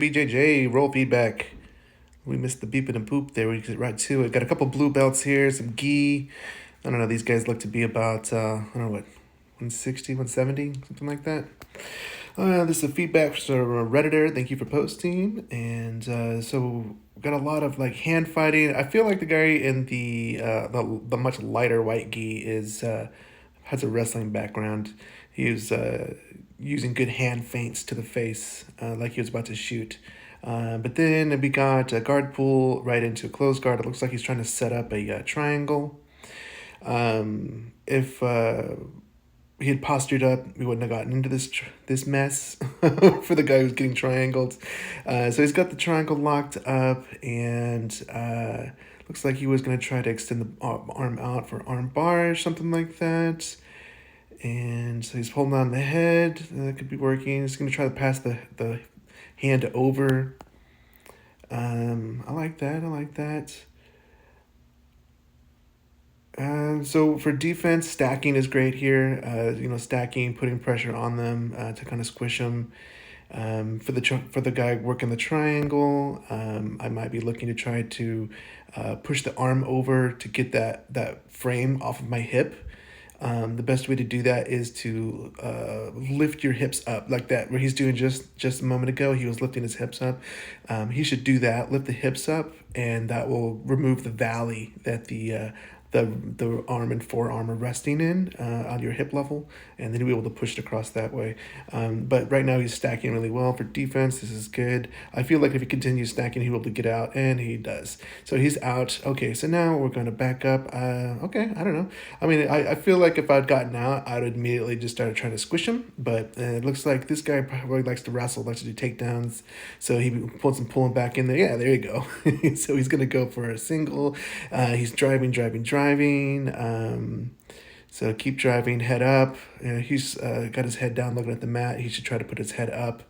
BJJ, roll feedback. We missed the beep and a boop there. We get right to it. Got a couple blue belts here, some gi. I don't know. These guys look to be about, I don't know what, 160, 170, something like that. This is a feedback from a Redditor. Thank you for posting. And so we got a lot of like hand fighting. I feel like the guy in the much lighter white gi is has a wrestling background. He was using good hand feints to the face, like he was about to shoot. But then we got a guard pull right into a closed guard. It looks like he's trying to set up a triangle. If he had postured up, we wouldn't have gotten into this mess for the guy who's getting triangled. So he's got the triangle locked up, and looks like he was going to try to extend the arm out for arm bar or something like that. And so he's holding on the head. That could be working. He's going to try to pass the hand over. I like that. I like that. So for defense, stacking is great here. Stacking, putting pressure on them to kind of squish them. For the guy working the triangle, I might be looking to try to push the arm over to get that frame off of my hip. The best way to do that is to lift your hips up like that, where he's doing just a moment ago. He was lifting his hips up. He should do that, lift the hips up, and that will remove the valley that the arm and forearm are resting in on your hip level, and then you'll be able to push it across that way. But right now he's stacking really well for defense. This is good. I feel like if he continues stacking, he'll be able to get out, and he does. So he's out. Okay, so now we're going to back up. Okay, I don't know. I mean, I feel like if I'd gotten out, I'd immediately just started trying to squish him, but it looks like this guy probably likes to wrestle, likes to do takedowns, so he wants him pulling back in there. Yeah, there you go. So he's going to go for a single. He's driving. So keep driving, head up. He's got his head down looking at the mat. He should try to put his head up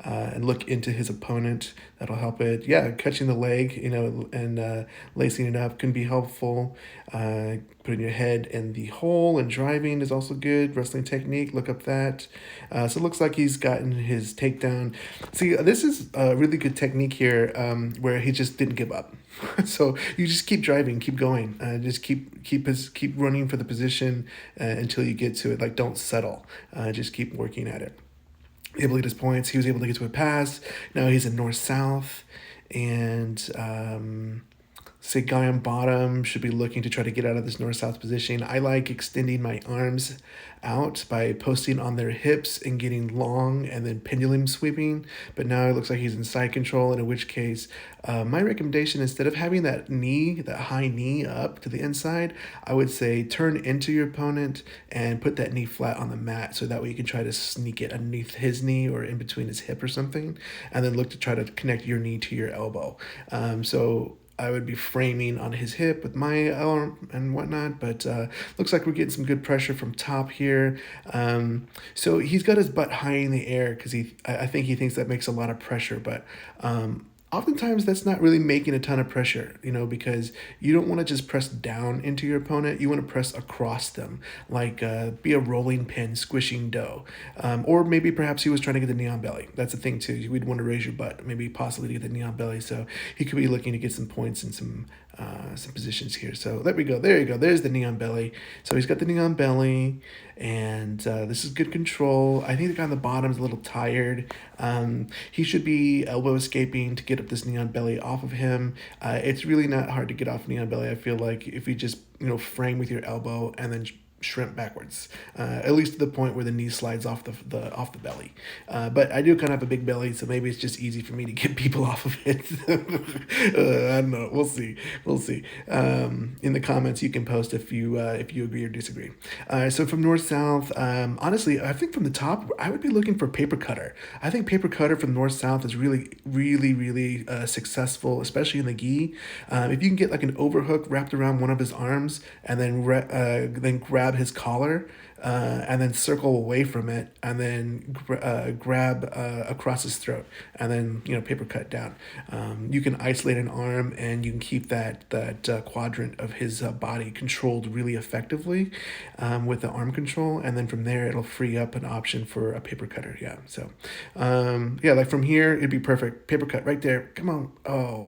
and look into his opponent. That'll help it. Yeah, catching the leg, and lacing it up can be helpful. Putting your head in the hole and driving is also good. Wrestling technique, look up that. So it looks like he's gotten his takedown. See, this is a really good technique here where he just didn't give up. So you just keep driving, keep going, just keep running for the position until you get to it. Like, don't settle. Just keep working at it. Able to get his points. He was able to get to a pass. Now he's in north-south, and say guy on bottom should be looking to try to get out of this north-south position. I like extending my arms out by posting on their hips and getting long and then pendulum sweeping. But now it looks like he's in side control, and in which case my recommendation, instead of having that high knee up to the inside, I would say turn into your opponent and put that knee flat on the mat, so that way you can try to sneak it underneath his knee or in between his hip or something, and then look to try to connect your knee to your elbow. So I would be framing on his hip with my arm and whatnot, but looks like we're getting some good pressure from top here. So he's got his butt high in the air because I think he thinks that makes a lot of pressure, but oftentimes that's not really making a ton of pressure, because you don't want to just press down into your opponent. You want to press across them, like be a rolling pin squishing dough. Or maybe perhaps he was trying to get the knee on belly. That's the thing too. We'd want to raise your butt, maybe possibly to get the knee on belly. So he could be looking to get some points and some positions here. So there we go. There you go. There's the knee on belly. So he's got the knee on belly, and this is good control. I think the guy on the bottom is a little tired. He should be elbow escaping to get up this knee on belly off of him. It's really not hard to get off knee on belly. I feel like if you just frame with your elbow and then shrimp backwards, at least to the point where the knee slides off the belly. But I do kind of have a big belly, so maybe it's just easy for me to get people off of it. I don't know. We'll see. In the comments, you can post if you agree or disagree. So from north south, honestly, I think from the top, I would be looking for paper cutter. I think paper cutter from north south is really, really, really successful, especially in the gi. If you can get like an overhook wrapped around one of his arms and then grab grab his collar and then circle away from it, and then grab across his throat, and then paper cut down. You can isolate an arm, and you can keep that quadrant of his body controlled really effectively with the arm control, and then from there it'll free up an option for a paper cutter. Yeah, so yeah, like from here it'd be perfect. Paper cut right there. Come on. Oh.